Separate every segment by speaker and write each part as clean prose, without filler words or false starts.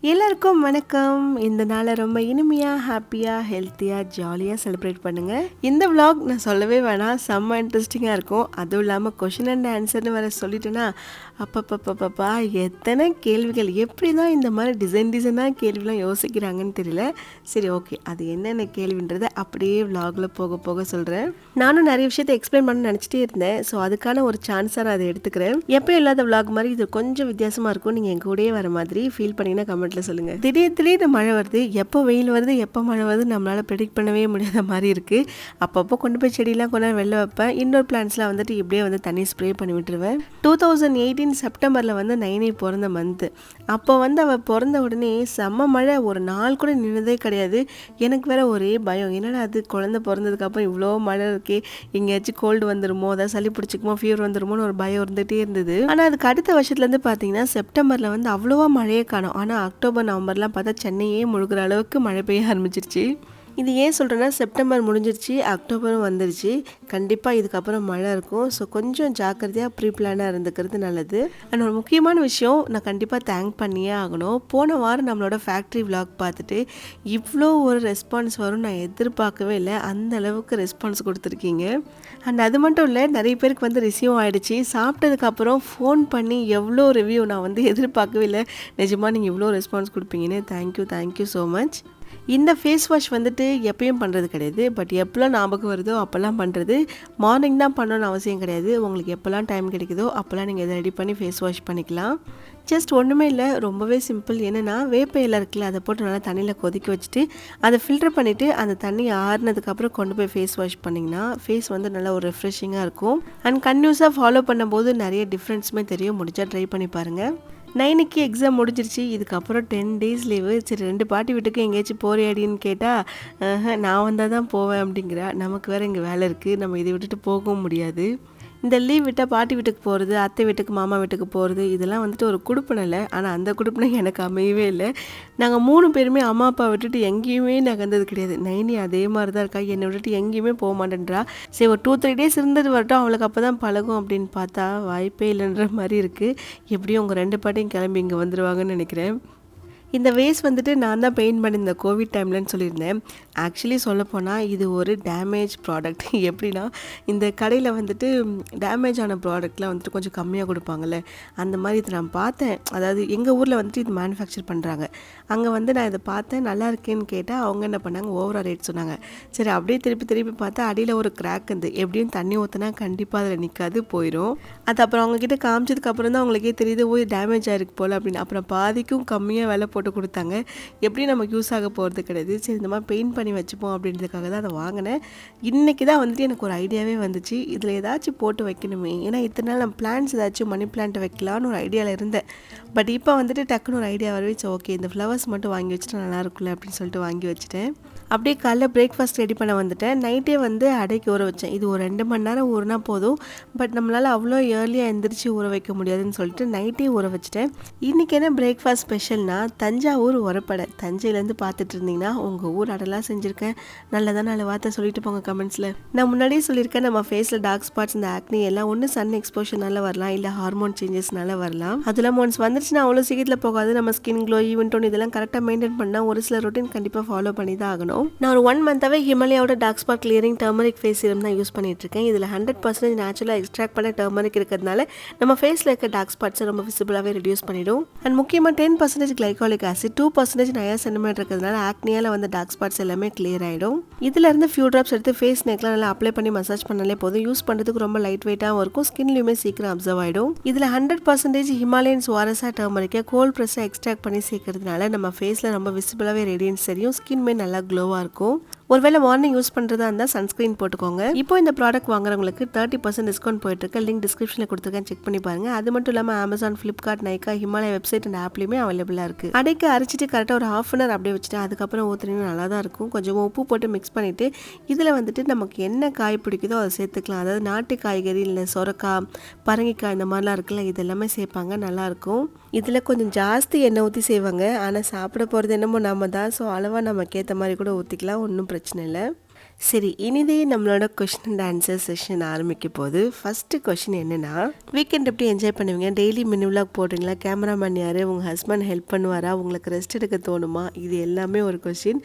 Speaker 1: எல்லாருக்கும் வணக்கம். இந்த நாளை ரொம்ப இனிமையாக, ஹாப்பியாக, ஹெல்த்தியாக, ஜாலியாக செலிப்ரேட் பண்ணுங்கள். இந்த vlog நான் சொல்லவே வேணாம், செம்ம இன்ட்ரெஸ்டிங்காக இருக்கும். அதுவும் இல்லாமல் கொஷின் அண்ட் ஆன்சர்னு வேறு சொல்லிட்டேன்னா அப்பப்பப்பப்பா எத்தனை கேள்விகள், எப்படி தான் இந்த மாதிரி டிசைனாக கேள்விலாம் யோசிக்கிறாங்கன்னு தெரியல. சரி, ஓகே, அது என்னென்ன கேள்வின்றதை அப்படியே vlogல போக போக சொல்கிறேன். நானும் நிறைய விஷயத்தை எக்ஸ்பிளைன் பண்ண நினச்சிட்டே இருந்தேன். ஸோ அதுக்கான ஒரு சான்ஸாக நான் அதை எடுத்துக்கிறேன். எப்பயும் இல்லாத vlog மாதிரி இது கொஞ்சம் வித்தியாசமாக இருக்கும். நீங்கள் என் கூடயே வர மாதிரி ஃபீல் பண்ணிங்கன்னா கமெண்ட்ல சொல்லுங்க. திடீர்னு மழை வருது, எப்போ வெயில் வருது, எப்போ மழை வருது நம்மளால ப்ரெடிக்ட் பண்ணவே முடியாத மாதிரி இருக்கு. அப்பப்போ கொண்டு போய் செடியெல்லாம் கொண்டு வெளில வைப்பேன். இன்டோர் பிளான்ட்ஸ்லாம் வந்துட்டு இப்படியே வந்து தண்ணி ஸ்ப்ரே பண்ணி விட்டுருவேன். 2018 செப்டம்பரில் வந்து நைனி பிறந்த மந்த்து. அப்போ வந்து அவள் பிறந்த உடனே செம்ம மழை, ஒரு நாள் கூட நின்றதே கிடையாது. எனக்கு வேற ஒரே பயம், என்னடா அது குழந்தை பிறந்ததுக்கப்புறம் இவ்வளோ மழை இருக்கே, எங்கேயாச்சும் கோல்டு வந்துருமோ, அதாவது சளி பிடிச்சிக்குமோ, ஃபீவர் வந்துருமோன்னு ஒரு பயம் இருந்துகிட்டே இருந்தது. ஆனால் அதுக்கு அடுத்த வருஷத்துலேருந்து பார்த்தீங்கன்னா செப்டம்பரில் வந்து அவ்வளோவா மழையே காணும். ஆனால் அக்டோபர் நவம்பர்லாம் பார்த்தா சென்னையே முழுகிற அளவுக்கு மழை பெய்ய ஆரம்பிச்சிருச்சு. இது ஏன் சொல்கிறேன்னா, செப்டம்பர் முடிஞ்சிருச்சு, அக்டோபரும் வந்துருச்சு. கண்டிப்பாக இதுக்கப்புறம் மழை இருக்கும். ஸோ கொஞ்சம் ஜாக்கிரதையாக ப்ரீ பிளானாக இருந்துக்கிறது நல்லது. அண்ட் ஒரு முக்கியமான விஷயம் நான் கண்டிப்பாக தேங்க் பண்ணியே ஆகணும். போன வாரம் நம்மளோட ஃபேக்ட்ரி vlog பார்த்துட்டு இவ்வளோ ஒரு ரெஸ்பான்ஸ் வரும் நான் எதிர்பார்க்கவே இல்லை. அந்த அளவுக்கு ரெஸ்பான்ஸ் கொடுத்துருக்கீங்க. அண்ட் அது மட்டும் இல்லை, நிறைய பேருக்கு வந்து ரிசீவ் ஆகிடுச்சு. சாப்பிட்டதுக்கப்புறம் ஃபோன் பண்ணி எவ்வளோ ரிவ்யூ நான் வந்து எதிர்பார்க்கவே இல்லை. நிஜமாக நீங்கள் இவ்வளோ ரெஸ்பான்ஸ் கொடுப்பீங்கன்னு தேங்க்யூ ஸோ மச். இந்த ஃபேஸ் வாஷ் வந்துட்டு எப்பயும் பண்ணுறது கிடையாது. பட் எப்போல்லாம் ஞாபகம் வருதோ அப்போல்லாம் பண்ணுறது. மார்னிங் தான் பண்ணணும்னு அவசியம் கிடையாது. உங்களுக்கு எப்போல்லாம் டைம் கிடைக்குதோ அப்போல்லாம் நீங்கள் இதை ரெடி பண்ணி ஃபேஸ் வாஷ் பண்ணிக்கலாம். ஜஸ்ட் ஒன்றுமே இல்லை, ரொம்பவே சிம்பிள். என்னென்னா, வேப்ப இலை இருக்குல்ல, அதை போட்டு நல்லா தண்ணியில் கொதிக்க வச்சுட்டு அதை ஃபில்டர் பண்ணிவிட்டு அந்த தண்ணி ஆறுனதுக்கப்புறம் கொண்டு போய் ஃபேஸ் வாஷ் பண்ணிங்கன்னா ஃபேஸ் வந்து நல்லா ஒரு ரெஃப்ரெஷிங்காக இருக்கும். அண்ட் கன்யூஸாக ஃபாலோ பண்ணும்போது நிறைய டிஃப்ரென்ஸுமே தெரியும். முடிஞ்சால் ட்ரை பண்ணி பாருங்கள். நைனுக்கு எக்ஸாம் முடிஞ்சிருச்சு, இதுக்கப்புறம் 10 days லீவு. சரி, 2 பாட்டி வீட்டுக்கு எங்கேயாச்சும் போறியாடின்னு கேட்டால் நான் வந்தால் தான் போவேன் அப்படிங்கிறா. நமக்கு வேறு இங்கே வேலை இருக்குது, நம்ம இதை விட்டுட்டு போகவும் முடியாது. இந்த லீவ் விட்டால் பாட்டி வீட்டுக்கு போகிறது, அத்தை வீட்டுக்கு, மாமா வீட்டுக்கு போகிறது, இதெல்லாம் வந்துட்டு ஒரு குடுப்பினை இல்லை. ஆனால் அந்த குடுப்பினை எனக்கு அமையவே இல்லை. நாங்கள் 3 பேருமே அம்மா அப்பா விட்டுட்டு எங்கேயுமே நகர்ந்தது கிடையாது. நைனி அதே மாதிரி தான் இருக்கா, என்னை விட்டுட்டு எங்கேயுமே போக மாட்டேன்றா. சரி, ஒரு 2-3 days இருந்துட்டு வரட்டும், அவளுக்கு அப்போ தான் பழகும் அப்படின்னு பார்த்தா வாய்ப்பே இல்லைன்ற மாதிரி இருக்குது. எப்படியும் உங்கள் 2 பாட்டியும் கிளம்பி இங்கே வந்துடுவாங்கன்னு நினைக்கிறேன். இந்த வேஸ் வந்துட்டு நான் தான் பெயிண்ட் பண்ணியிருந்தேன் கோவிட் டைம்லன்னு சொல்லியிருந்தேன். ஆக்சுவலி சொல்லப்போனால் இது ஒரு டேமேஜ் ப்ராடக்ட். எப்படின்னா, இந்த கடையில் வந்துட்டு டேமேஜ் ஆன ப்ராடக்ட்லாம் வந்துட்டு கொஞ்சம் கம்மியாக கொடுப்பாங்கள்ல, அந்த மாதிரி இதை நான் பார்த்தேன். அதாவது எங்கள் ஊரில் வந்துட்டு இது மேனுஃபேக்சர் பண்ணுறாங்க. அங்கே வந்து நான் இதை பார்த்தேன், நல்லா இருக்கேன்னு கேட்டால் அவங்க என்ன பண்ணாங்க, ஓவரா ரேட் சொன்னாங்க. சரி, அப்படியே திருப்பி பார்த்தா அடியில் ஒரு கிராக் இருந்து, எப்படியும் தண்ணி ஊற்றினா கண்டிப்பாக அதில் நிற்காது, போயிடும். அது அப்புறம் அவங்கக்கிட்ட காமிச்சதுக்கப்புறம் தான் அவங்களுக்கே தெரியுது, ஓ டேமேஜ் ஆகிருக்கு போல் அப்படின்னு. அப்புறம் பாதிக்கும் கம்மியாக விலை போட்டு கொடுத்தாங்க. எப்படி நமக்கு யூஸ் ஆக போகிறது கிடையாது. சரி, இந்த மாதிரி பெயிண்ட் பண்ணி வச்சுப்போம் அப்படின்றதுக்காக தான் அதை வாங்கினேன். இன்றைக்கி தான் வந்துட்டு எனக்கு ஒரு ஐடியாவே வந்துச்சு, இதில் ஏதாச்சும் போட்டு வைக்கணுமே. ஏன்னா இத்தனை நாள் நம்ம பிளான்ட்ஸ் ஏதாச்சும் மணி பிளான்ட் வைக்கலான்னு ஒரு ஐடியாவில் இருந்தேன். பட் இப்போ வந்துட்டு டக்குன்னு ஒரு ஐடியா வரவேச்சு, ஓகே இந்த ஃப்ளவர்ஸ் மட்டும் வாங்கி வச்சுட்டு நல்லா இருக்குல்ல அப்படின்னு சொல்லிட்டு வாங்கி வச்சுட்டேன். அப்படியே காலைல பிரேக்ஃபாஸ்ட் ரெடி பண்ண வந்துட்டேன். நைட்டே வந்து அடைக்கு ஊற வச்சேன். இது ஒரு 2 மணி நேரம் ஊறினா போதும். பட் நம்மளால் அவ்வளோ ஏர்லியாக எந்திரிச்சு ஊற வைக்க முடியாதுன்னு சொல்லிட்டு நைட்டே ஊற வச்சுட்டேன். இன்றைக்கி என்ன பிரேக்ஃபாஸ்ட் ஸ்பெஷல்னா, தஞ்சாவூர் உரப்படை. தஞ்சையிலேருந்து பார்த்துட்டு இருந்தீங்கன்னா உங்கள் ஊர் அடைலாம் செஞ்சுருக்கேன். நல்லதான் 4 வார்த்தை சொல்லிட்டு போங்க கமெண்ட்ஸில். நான் முன்னாடியே சொல்லியிருக்கேன், நம்ம ஃபேஸில் டார்க் ஸ்பாட்ஸ், இந்த ஆக்னி எல்லாம் ஒன்று சன் எக்ஸ்போஷர்னால வரலாம், இல்லை ஹார்மோன் சேஞ்சஸ்னால வரலாம். அதெல்லாம் ஒன்ஸ் வந்துருச்சுன்னா அவ்வளோ சீக்கிரத்தில் போகாது. நம்ம ஸ்கின் க்ளோ, ஈவன் டோன் இதெல்லாம் கரெக்டாக மெயின்டைன் பண்ணால் ஒரு சில ரொட்டீன் கண்டிப்பாக ஃபாலோ பண்ணி தான் ஆகணும். நான் ஒரு 1 மந்த்தாகவே ஹிமாலயாவோட dark spot clearing turmeric face serum தான் யூஸ் பண்ணிட்டு இருக்கேன். இதில் 100% நேச்சுரலாக எக்ஸ்ட்ராக்ட் பண்ண டர்மரிக் இருக்கிறதுனால நம்ம ஃபேஸில் இருக்க டார்க் ஸ்பாட்ஸை ரொம்ப விசிபிளாகவே ரெடியூஸ் பண்ணிடும். அண்ட் முக்கியமாக 10% கிளைகாலிக் ஆசிட், 2% நயாசினமேட் இருக்கிறதுனால ஆக்னியால் வந்து டார்க் ஸ்பாட்ஸ் எல்லாமே கிளியர் ஆகிடும். இதிலிருந்து ஃபியூ ட்ராப்ஸ் எடுத்து ஃபேஸ் நெக்லாம் நல்லா அப்ளை பண்ணி மசாஜ் பண்ணாலே போதும். யூஸ் பண்ணுறதுக்கு ரொம்ப லைட் வெயிட்டாகவும் இருக்கும், ஸ்கின்லையுமே சீக்கிரம் அப்சர்வ் ஆகிடும். இதில் 100% ஹிமாலயன் சுவாரஸா டர்மரிக்கை கோல்ட் ப்ரெஸ்ஸாக எக்ஸ்ட்ராக்ட் பண்ணி சேர்க்கறதுனால நம்ம ஃபேஸில் ரொம்ப விசிபிளாகவே ரேடியன்ஸ் தெரியும், ஸ்கின்மே நல்லா க்ளோவாக இருக்கும். ஒருவேளை மார்னிங் யூஸ் பண்ணுறதா இருந்தால் சன்ஸ்க்ரீன் போட்டுக்கோங்க. இப்போ இந்த ப்ராடக்ட் வாங்குறவங்களுக்கு 30% டிஸ்கவுண்ட் போயிட்டுருக்கு. லிங்க் டிஸ்கிரிப்ஷனில் கொடுத்துருக்கேன், செக் பண்ணி பாருங்கள். அது மட்டும் இல்லாமல் Amazon, Flipkart, Nykaa, Himalaya website and ஆப்லேயுமே அவைலபிளாக இருக்குது. அடைக்கு அரைச்சிட்டு கரெக்டாக ஒரு 1/2 hour அப்படியே வச்சுட்டு அதுக்கப்புறம் ஊற்றினீங்கன்னா நல்லா தான் இருக்கும். கொஞ்சம் உப்பு போட்டு மிக்ஸ் பண்ணிவிட்டு இதில் வந்துட்டு நமக்கு என்ன காய் பிடிக்குதோ அதை சேர்த்துக்கலாம். அதாவது நாட்டு காய்கறி, இல்லை சொரக்காய், பரங்கிக்காய் இந்த மாதிரிலாம் இருக்குல்ல, இது எல்லாமே சேர்ப்பாங்க, நல்லாயிருக்கும். இதில் கொஞ்சம் ஜாஸ்தி எண்ணெய் ஊற்றி செய்வாங்க. ஆனால் சாப்பிட போகிறது என்னமோ நம்ம தான். ஸோ அளவாக நமக்கு ஏற்ற மாதிரி கூட ஊற்றிக்கலாம், ஒன்றும் பிரச்சனை இல்லை. சரி, இனிதே நம்மளோட கொஷின் அண்ட் ஆன்சர் செஷன் ஆரம்பிக்க போது ஃபஸ்ட்டு கொஷின் என்னென்னா, வீக்கெண்ட் எப்படி என்ஜாய் பண்ணுவீங்க? டெய்லி மினி விலாக் போடுறீங்களா? கேமராமேன் யார்? உங்கள் ஹஸ்பண்ட் ஹெல்ப் பண்ணுவாரா? உங்களுக்கு ரெஸ்ட் எடுக்க தோணுமா? இது எல்லாமே ஒரு கொஷின்.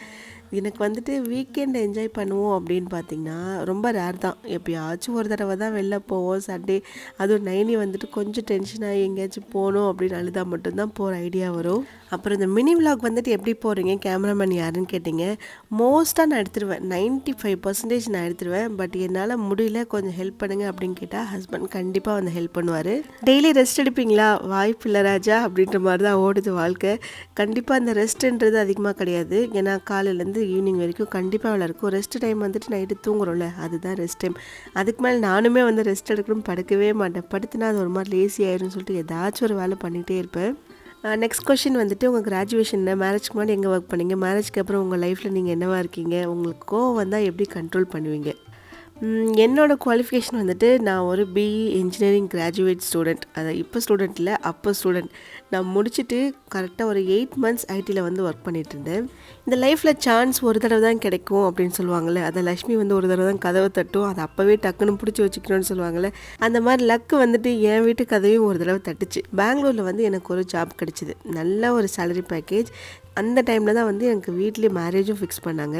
Speaker 1: எனக்கு வந்துட்டு வீக்கெண்ட் என்ஜாய் பண்ணுவோம் அப்படின்னு பார்த்தீங்கன்னா ரொம்ப ரேர் தான். எப்பயாச்சும் ஒரு தடவை தான் வெளில போவோம் சண்டே. அதுவும் நைனி வந்துட்டு கொஞ்சம் டென்ஷனாகி எங்கேயாச்சும் போகணும் அப்படின்னு அழுதா மட்டும்தான் போகிற ஐடியா வரும். அப்புறம் இந்த மினி விலாக் வந்துட்டு எப்படி போகிறீங்க, கேமராமேன் யாருன்னு கேட்டிங்க. மோஸ்ட்டாக நான் எடுத்துருவேன், 95% நான் எடுத்துருவேன். பட் என்னால் முடியல, கொஞ்சம் ஹெல்ப் பண்ணுங்கள் அப்படின்னு கேட்டால் ஹஸ்பண்ட் கண்டிப்பாக வந்து ஹெல்ப் பண்ணுவார். டெய்லி ரெஸ்ட் எடுப்பீங்களா? வாய்ப்பு இல்லை ராஜா அப்படின்ற மாதிரி தான் ஓடுது வாழ்க்கை. கண்டிப்பாக அந்த ரெஸ்ட்டுன்றது அதிகமாக கிடையாது. ஏன்னா காலையிலேருந்து ஈவினிங் வரைக்கும் கண்டிப்பாக வேலை இருக்கும். ரெஸ்ட் டைம் வந்துட்டு நைட்டு தூங்குறோம்ல, அதுதான் ரெஸ்ட் டைம். அதுக்கு மேலே நானுமே வந்து ரெஸ்ட் எடுக்கணும் படுக்கவே மாட்டேன். படுத்துனா அது ஒரு மாதிரி லேசி ஆயிரும்னு சொல்லிட்டு ஏதாச்சும் ஒரு வேலை பண்ணிகிட்டே இருப்பேன். நெக்ஸ்ட் கொஷின் வந்துட்டு, உங்கள் கிராஜுவேஷனில் மேரேஜ்க்கு முன்னாடி எங்கே ஒர்க் பண்ணீங்க? மேரேஜ்க்கு அப்புறம் உங்கள் லைஃப்பில் நீங்கள் என்னவா இருக்கீங்க? உங்களுக்கு கோவம் வந்தால் எப்படி கண்ட்ரோல் பண்ணுவீங்க? என்னோடய குவாலிஃபிகேஷன் வந்துட்டு, நான் ஒரு பிஇ இன்ஜினியரிங் கிராஜுவேட் ஸ்டூடெண்ட். அதை இப்போ ஸ்டூடெண்ட் இல்லை, அப்போ ஸ்டூடெண்ட். நான் முடிச்சுட்டு கரெக்டாக ஒரு 8 months ஐடியில் வந்து ஒர்க் பண்ணிகிட்டு இருந்தேன். இந்த லைஃப்பில் சான்ஸ் ஒரு தடவை தான் கிடைக்கும் அப்படின்னு சொல்லுவாங்கள்ல, அதை லக்ஷ்மி வந்து ஒரு தடவை தான் கதவை தட்டும், அதை அப்போவே டக்குன்னு பிடிச்சி வச்சுக்கணும்னு சொல்லுவாங்கள்ல, அந்த மாதிரி லக்கு வந்துட்டு என் வீட்டு கதவையும் ஒரு தடவை தட்டுச்சு. பெங்களூரில் வந்து எனக்கு ஒரு ஜாப் கிடச்சிது, நல்ல ஒரு சேலரி பேக்கேஜ். அந்த டைமில் தான் வந்து எனக்கு வீட்லேயே மேரேஜும் ஃபிக்ஸ் பண்ணாங்க.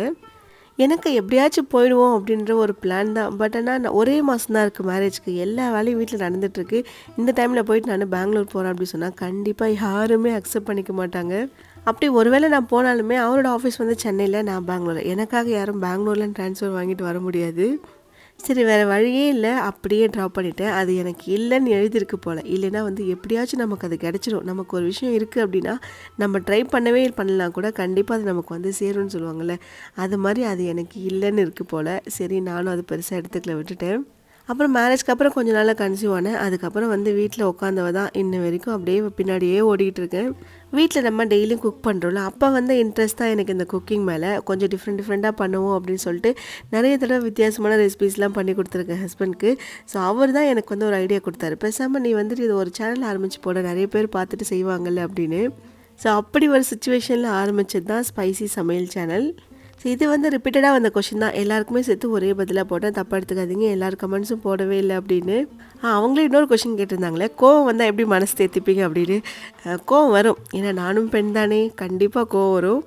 Speaker 1: எனக்கு எப்படியாச்சும் போயிடுவோம் அப்படின்ற ஒரு பிளான் தான். பட் ஆனால் ஒரே மாதம் தான் இருக்குது மேரேஜ்க்கு. எல்லா வேலையும் வீட்டில் நடந்துகிட்ருக்கு. இந்த டைமில் போயிட்டு நான் பெங்களூர் போகிறேன் அப்படின்னு சொன்னால் கண்டிப்பாக யாருமே அக்செப்ட் பண்ணிக்க மாட்டாங்க. அப்படி ஒருவேளை நான் போனாலுமே அவரோட ஆஃபீஸ் வந்து சென்னையில், நான் பெங்களூரில். எனக்காக யாரும் பெங்களூரில் ட்ரான்ஸ்ஃபர் வாங்கிட்டு வர முடியாது. சரி, வேறு வழியே இல்லை, அப்படியே ட்ராப் பண்ணிவிட்டேன். அது எனக்கு இல்லைன்னு எழுதியிருக்கு போல். இல்லைன்னா வந்து எப்படியாச்சும் நமக்கு அது கிடச்சிரும். நமக்கு ஒரு விஷயம் இருக்குது அப்படின்னா நம்ம ட்ரை பண்ணவே பண்ணலாம் கூட, கண்டிப்பாக அது நமக்கு வந்து சேரும்னு சொல்லுவாங்கள்ல, அது மாதிரி அது எனக்கு இல்லைன்னு இருக்குது போல். சரி, நானும் அது பெருசாக எடுத்துக்கல, விட்டுட்டேன். அப்புறம் மேரேஜ்க்கு அப்புறம் கொஞ்சம் நாளாக கன்சீவ் ஆனேன். அதுக்கப்புறம் வந்து வீட்டில் உட்காந்தவ தான் இன்ன வரைக்கும் அப்படியே பின்னாடியே ஓடிக்கிட்டு இருக்கேன். வீட்டில் நம்ம டெய்லியும் குக் பண்ணுறோம்ல, அப்போ வந்து இன்ட்ரெஸ்ட் தான் எனக்கு இந்த குக்கிங் மேலே. கொஞ்சம் டிஃப்ரெண்ட்டாக பண்ணுவோம் அப்படின்னு சொல்லிட்டு நிறைய தடவை வித்தியாசமான ரெசிபீஸ்லாம் பண்ணி கொடுத்துருக்கேன் ஹஸ்பண்ட்க்கு. ஸோ அவர் தான் எனக்கு வந்து ஒரு ஐடியா கொடுத்தாரு, பேசாமல் நீ வந்துட்டு இது ஒரு சேனல் ஆரம்பித்து போட, நிறைய பேர் பார்த்துட்டு செய்வாங்கள்ல அப்படின்னு. ஸோ அப்படி ஒரு சுச்சுவேஷனில் ஆரம்பித்தது தான் ஸ்பைசி சமையல் சேனல். ஸோ இது வந்து ரிப்பீட்டடாக வந்த கொஷின் தான், எல்லாருக்குமே சேர்த்து ஒரே பதிலாக போட்டேன், தப்பாக எடுத்துக்காதீங்க. எல்லாரும் கமெண்ட்ஸும் போடவே இல்லை அப்படின்னு. அவங்களே இன்னொரு கொஷின் கேட்டிருந்தாங்களே, கோவம் வந்தால் எப்படி மனசு தேர்த்திப்பீங்க அப்படின்னு. கோவம் வரும், ஏன்னா நானும் பெண் தானே, கண்டிப்பாக கோவம் வரும்.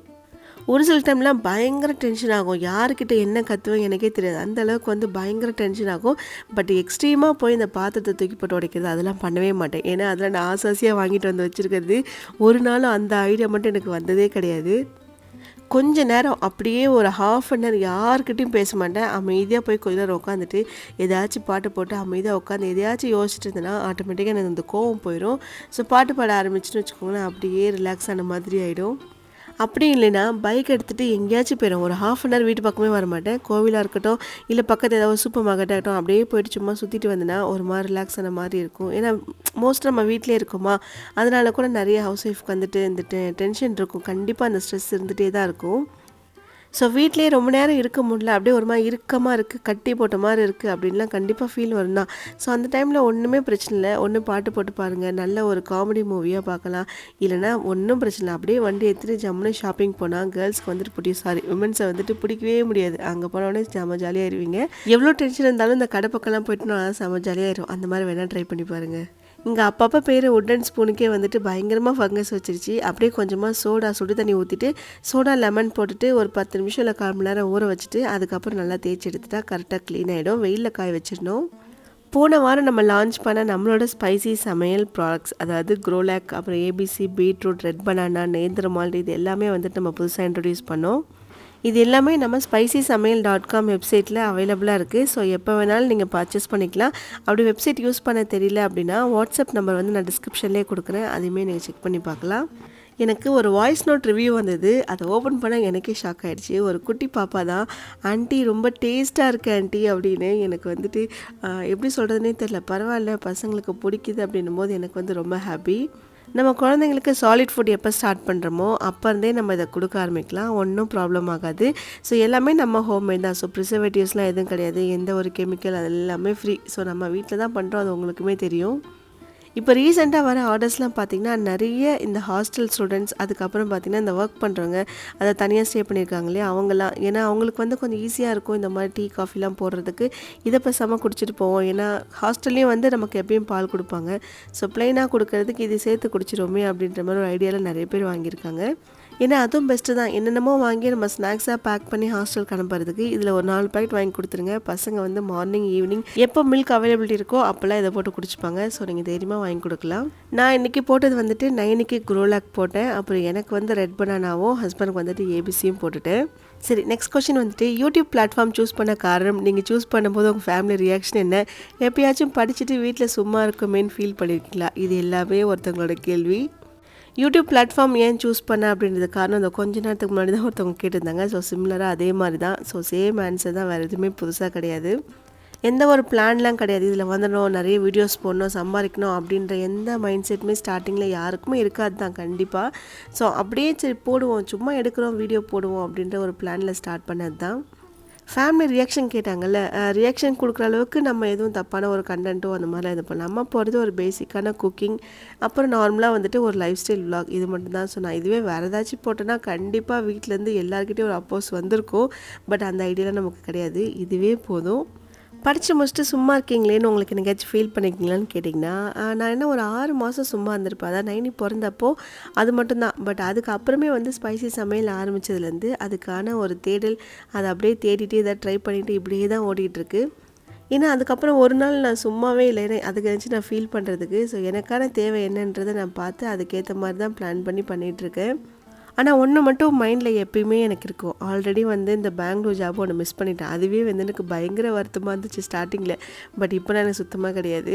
Speaker 1: ஒரு சில டைம்லாம் பயங்கர டென்ஷன் ஆகும், யாருக்கிட்ட என்ன கற்றுவேன் எனக்கே தெரியாது, அந்த அளவுக்கு வந்து பயங்கர டென்ஷன் ஆகும். பட் எக்ஸ்ட்ரீமாக போய் இந்த பாத்திரத்தை தூக்கி போட்டு உடைக்கிறது அதெல்லாம் பண்ணவே மாட்டேன். ஏன்னா அதெல்லாம் நான் ஆசாசியாக வாங்கிட்டு வந்து வச்சுருக்கிறது. ஒரு நாளும் அந்த ஐடியா மட்டும் எனக்கு வந்ததே கிடையாது. கொஞ்ச நேரம் அப்படியே ஒரு ½ an hour யார்கிட்டையும் பேச மாட்டேன். அமைதியாக போய் கொஞ்ச நேரம் உட்காந்துட்டு ஏதாச்சும் பாட்டு போட்டு அமைதியாக உட்காந்து எதையாச்சும் யோசிச்சுட்டு இருந்தேன்னா ஆட்டோமேட்டிக்காக எனக்கு அந்த கோவம் போயிடும். ஸோ பாட்டு பாட ஆரம்பிச்சுன்னு வச்சுக்கோங்களேன், அப்படியே ரிலாக்ஸ் ஆன மாதிரி ஆகிடும். அப்படி இல்லைன்னா பைக் எடுத்துகிட்டு எங்கேயாச்சும் போயிடும். ஒரு ½ an hour வீட்டு பக்கமே வர மாட்டேன். கோவிலாக இருக்கட்டும், இல்லை பக்கத்தில் ஏதாவது சூப்பர் மார்க்கெட்டாக இருக்கட்டும், அப்படியே போயிட்டு சும்மா சுற்றிட்டு வந்தேன்னா ஒரு மாதிரி ரிலாக்ஸ் ஆன மாதிரி இருக்கும். ஏன்னா மோஸ்ட்டாக நம்ம வீட்டிலே இருக்கோமா, அதனால கூட நிறைய ஹவுஸ் ஒய்ஃப்க்கு வந்துட்டு இந்த டென்ஷன் இருக்கும். கண்டிப்பாக அந்த ஸ்ட்ரெஸ் இருந்துகிட்டே தான் இருக்கும். ஸோ வீட்டிலே ரொம்ப நேரம் இருக்க முடியல, அப்படியே ஒரு மாதிரி இறுக்கமாக இருக்குது, கட்டி போட்ட மாதிரி இருக்குது அப்படின்லாம் கண்டிப்பாக ஃபீல் வரும் தான். ஸோ அந்த டைமில் ஒன்றுமே பிரச்சனை இல்லை, ஒன்று பாட்டு போட்டு பாருங்கள், நல்ல ஒரு காமெடி மூவியாக பார்க்கலாம். இல்லைனா ஒன்றும் பிரச்சனை இல்லை, அப்படியே வண்டி எடுத்துகிட்டு ஜம்முன்னு ஷாப்பிங் போனால் கேர்ள்ஸ்க்கு வந்துட்டு விமன்ஸை வந்துட்டு பிடிக்கவே முடியாது. அங்கே போனோடனே செம்ம ஜாலியாகிடுவீங்க. எவ்வளோ டென்ஷன் இருந்தாலும் இந்த கடை பக்கம்லாம் போயிட்டுனா செம்ம ஜாலியாகிடும். அந்த மாதிரி வேணால் ட்ரை பண்ணி பாருங்கள். இங்கே அப்பப்போ பேர் உட்டன் ஸ்பூனுக்கே வந்துட்டு பயங்கரமாக ஃபங்கஸ் வச்சிருச்சு. அப்படியே கொஞ்சமாக சோடா சுடு தண்ணி ஊற்றிட்டு சோடா லெமன் போட்டுட்டு ஒரு 10 நிமிஷம் இல்லை 1/4 மணி நேரம் ஊற வச்சுட்டு அதுக்கப்புறம் நல்லா தேய்ச்சி எடுத்துட்டா கரெக்டாக க்ளீன் ஆகிடும். வெயிலில் காய வச்சிடணும். போன வாரம் நம்ம லான்ச் பண்ண நம்மளோட ஸ்பைசி சமையல் ப்ராடக்ட்ஸ், அதாவது க்ரோலாக், அப்புறம் ஏபிசி, பீட்ரூட், ரெட் பனானா, நேந்திர மால்ட், இது எல்லாமே வந்துட்டு நம்ம புதுசாக இன்ட்ரடியூஸ் பண்ணோம். இது எல்லாமே நம்ம spicysamayal.com வெப்சைட்டில் அவைலபிளாக இருக்குது. ஸோ எப்போ வேணாலும் நீங்கள் பர்ச்சேஸ் பண்ணிக்கலாம். அப்படி வெப்சைட் யூஸ் பண்ண தெரியல அப்படின்னா வாட்ஸ்அப் நம்பர் வந்து நான் டிஸ்கிரிப்ஷன்லேயே கொடுக்குறேன், அதையுமே நீங்கள் செக் பண்ணி பார்க்கலாம். எனக்கு ஒரு வாய்ஸ் நோட் ரிவ்யூ வந்தது, அதை ஓப்பன் பண்ண எனக்கே ஷாக் ஆகிடுச்சு. ஒரு குட்டி பாப்பா தான், ஆண்டி ரொம்ப டேஸ்ட்டாக இருக்குது ஆண்டி அப்படின்னு. எனக்கு வந்துட்டு எப்படி சொல்கிறதுனே தெரில. பரவாயில்ல, பசங்களுக்கு பிடிக்குது அப்படின்னும் போது எனக்கு வந்து ரொம்ப ஹாப்பி. நம்ம குழந்தைங்களுக்கு சாலிட் ஃபுட் எப்போ ஸ்டார்ட் பண்ணுறோமோ அப்போ இருந்தே நம்ம இதை கொடுக்க ஆரம்பிக்கலாம், ஒன்றும் ப்ராப்ளம் ஆகாது. ஸோ எல்லாமே நம்ம ஹோம்மேட் தான். ஸோ ப்ரிசர்வேட்டிவ்ஸ்லாம் எதுவும் கிடையாது, எந்த ஒரு கெமிக்கல், அது எல்லாமே ஃப்ரீ. ஸோ நம்ம வீட்டில் தான் பண்ணுறோம், அது உங்களுக்குமே தெரியும். இப்போ ரீசெண்டாக வர ஆர்டர்ஸ்லாம் பார்த்திங்கன்னா நிறைய இந்த ஹாஸ்டல் ஸ்டூடெண்ட்ஸ், அதுக்கப்புறம் பார்த்திங்கன்னா இந்த ஒர்க் பண்ணுறவங்க, அதை தனியாக ஸ்டே பண்ணியிருக்காங்க இல்லையா அவங்கலாம். ஏன்னா அவங்களுக்கு வந்து கொஞ்சம் ஈஸியாக இருக்கும் இந்த மாதிரி டீ காஃபிலாம் போடுறதுக்கு. இதை பேசாமல் குடிச்சிட்டு போவோம். ஏன்னா ஹாஸ்டல்லையும் வந்து நமக்கு எப்பயும் பால் கொடுப்பாங்க. ஸோ ப்ளைனாக கொடுக்கறதுக்கு இது சேர்த்து குடிச்சிருவோமே அப்படின்ற மாதிரி ஒரு ஐடியாவில் நிறைய பேர் வாங்கியிருக்காங்க. ஏன்னா அதுவும் பெஸ்ட்டு தான். என்னென்னமோ வாங்கி நம்ம ஸ்நாக்ஸாக பேக் பண்ணி ஹாஸ்டலுக்கு அனுப்புறதுக்கு இதில் ஒரு 4 பேக்கெட் வாங்கி கொடுத்துருங்க. பசங்க வந்து மார்னிங் ஈவினிங் எப்போ மில்க் அவைலபிலிட்டி இருக்கோ அப்போல்லாம் இதை போட்டு குடிச்சிப்பாங்க. ஸோ நீங்கள் தைரியமாக வாங்கி கொடுக்கலாம். நான் இன்றைக்கி போட்டது வந்துட்டு 9க்கு குரோலாக் போட்டேன். அப்புறம் எனக்கு வந்து ரெட் பனானாவும் ஹஸ்பண்டுக்கு வந்துட்டு ஏபிசியும் போட்டுட்டேன். சரி, நெக்ஸ்ட் கொஸ்டின் வந்துட்டு யூடியூப் பிளாட்ஃபார்ம் சூஸ் பண்ண காரணம், நீங்கள் சூஸ் பண்ணும்போது உங்கள் ஃபேமிலி ரியாக்ஷன் என்ன? எப்பயாச்சும் படிச்சுட்டு வீட்டில் சும்மா இருக்குமேன்னு ஃபீல் பண்ணியிருக்கீங்களா? இது எல்லாமே ஒருத்தவங்களோட கேள்வி. யூடியூப் பிளாட்ஃபார்ம் ஏன் சூஸ் பண்ண அப்படின்றது காரணம் இந்த கொஞ்ச நேரத்துக்கு முன்னாடி தான் ஒருத்தவங்க கேட்டிருந்தாங்க. ஸோ சிமிலராக அதே மாதிரி தான். ஸோ சேம் ஆன்சர் தான், வேறு எதுவுமே புதுசாக கிடையாது. எந்த ஒரு பிளான்லாம் கிடையாது. இதில் வந்துடணும், நிறைய வீடியோஸ் போடணும், சம்பாதிக்கணும் அப்படின்ற எந்த மைண்ட் செட்டுமே ஸ்டார்டிங்கில் யாருக்குமே இருக்காது தான் கண்டிப்பாக. ஸோ அப்படியே சரி போடுவோம், சும்மா எடுக்கிறோம் வீடியோ போடுவோம் அப்படின்ற ஒரு பிளானில் ஸ்டார்ட் பண்ணது தான். ஃபேமிலி ரியாக்ஷன் கேட்டாங்கல்ல, ரியாக்ஷன் கொடுக்குற அளவுக்கு நம்ம எதுவும் தப்பான ஒரு கண்டென்ட்டோ அந்த மாதிரிலாம் இது பண்ணலாம். நம்ம போகிறது ஒரு பேசிக்கான குக்கிங், அப்புறம் நார்மலாக வந்துட்டு ஒரு லைஃப் ஸ்டைல் விலாக், இது மட்டும்தான். ஸோ நான் இதுவே வேறு ஏதாச்சும் போட்டேன்னா கண்டிப்பாக வீட்டிலேருந்து எல்லாருக்கிட்டையும் ஒரு அப்போஸ் வந்திருக்கும். பட் அந்த ஐடியாலாம் நமக்கு கிடையாது. இதுவே போதும். படித்து முடிச்சுட்டு சும்மா இருக்கீங்களேன்னு உங்களுக்கு என்னைக்காச்சும் ஃபீல் பண்ணிக்கிங்களான்னு கேட்டிங்கன்னா, நான் என்ன ஒரு 6 மாதம் சும்மா இருந்திருப்பேன். அதான் 9 பிறந்தப்போ அது மட்டும்தான். பட் அதுக்கப்புறமே வந்து ஸ்பைசி சமையல் ஆரம்பித்ததுலேருந்து அதுக்கான ஒரு தேடல், அதை அப்படியே தேடிட்டு இதை ட்ரை பண்ணிவிட்டு இப்படியே தான் ஓடிட்டுருக்கு. ஏன்னா அதுக்கப்புறம் ஒரு நாள் நான் சும்மாவே இல்லை, அதுக்கு நினச்சி நான் ஃபீல் பண்ணுறதுக்கு. ஸோ எனக்கான தேவை என்னன்றதை நான் பார்த்து அதுக்கேற்ற மாதிரி தான் பிளான் பண்ணி பண்ணிகிட்ருக்கேன். ஆனால் ஒன்று மட்டும் மைண்டில் எப்பயுமே எனக்கு இருக்கும். ஆல்ரெடி வந்து இந்த பெங்களூர் ஜாப் ஒன்று மிஸ் பண்ணிட்டேன். அதுவே வந்து எனக்கு பயங்கர வருத்தமாக இருந்துச்சு ஸ்டார்டிங்கில். பட் இப்போலாம் எனக்கு சுத்தமாக கிடையாது.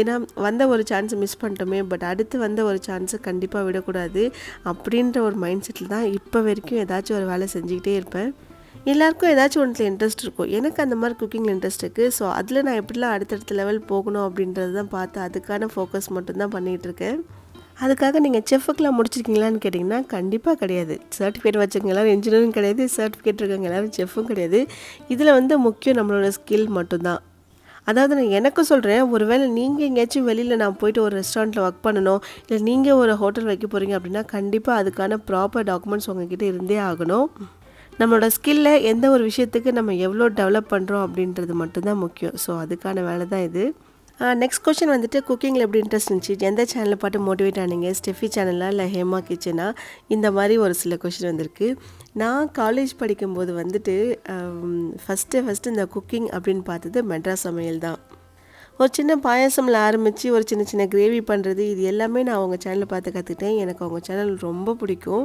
Speaker 1: ஏன்னா வந்த ஒரு சான்ஸை மிஸ் பண்ணிட்டோமே, பட் அடுத்து வந்த ஒரு சான்ஸை கண்டிப்பாக விடக்கூடாது அப்படின்ற ஒரு மைண்ட் செட்டில் தான் இப்போ வரைக்கும் ஏதாச்சும் ஒரு வேலை செஞ்சுக்கிட்டே இருப்பேன். எல்லாருக்கும் ஏதாச்சும் ஒன்றில் இன்ட்ரெஸ்ட் இருக்கும். எனக்கு அந்த மாதிரி குக்கிங்கில் இன்ட்ரெஸ்ட் இருக்குது. ஸோ அதில் நான் எப்படிலாம் அடுத்தடுத்த லெவல் போகணும் அப்படின்றது தான் பார்த்து அதுக்கான ஃபோக்கஸ் மட்டும்தான் பண்ணிகிட்ருக்கேன். அதுக்காக நீங்கள் செஃப்புக்கெலாம் முடிச்சிருக்கீங்களான்னு கேட்டிங்கன்னா கண்டிப்பாக கிடையாது. சர்டிஃபிகேட் வச்சுருக்கவங்க எல்லோரும் இன்ஜினியரிங் கிடையாது, சர்டிஃபிகேட் இருக்கவங்க எல்லோரும் செஃப்பும் கிடையாது. இதில் வந்து முக்கியம் நம்மளோட ஸ்கில் மட்டும்தான். அதாவது நான் எனக்கு சொல்கிறேன், ஒரு வேளை நீங்கள் எங்கேயாச்சும் வெளியில் நான் போய்ட்டு ஒரு ரெஸ்டாரண்ட்டில் ஒர்க் பண்ணணும், இல்லை நீங்கள் ஒரு ஹோட்டல் வைக்க போகிறீங்க அப்படின்னா கண்டிப்பாக அதுக்கான ப்ராப்பர் டாக்குமெண்ட்ஸ் உங்ககிட்ட இருந்தே ஆகணும். நம்மளோட ஸ்கில்லை எந்த ஒரு விஷயத்துக்கு நம்ம எவ்வளோ டெவலப் பண்ணுறோம் அப்படின்றது மட்டும்தான் முக்கியம். ஸோ அதுக்கான வேலை தான் இது. நெக்ஸ்ட் கொஸ்டின் வந்துட்டு குக்கிங்கில் எப்படி இன்ட்ரெஸ்ட் இருந்துச்சு, எந்த சேனலை பார்த்து மோட்டிவேட் ஆனீங்க, ஸ்டெஃபி சேனலா இல்லை ஹேமா கிச்சனா, இந்த மாதிரி ஒரு சில கொஸ்டின் வந்திருக்கு. நான் காலேஜ் படிக்கும்போது வந்துட்டு ஃபஸ்ட்டு இந்த குக்கிங் அப்படின்னு பார்த்தது மெட்ராஸ் சமையல் தான். ஒரு சின்ன பாயாசமில் ஆரம்பித்து ஒரு சின்ன சின்ன கிரேவி பண்ணுறது, இது எல்லாமே நான் அவங்க சேனலில் பார்த்து கற்றுக்கிட்டேன். எனக்கு அவங்க சேனல் ரொம்ப பிடிக்கும்.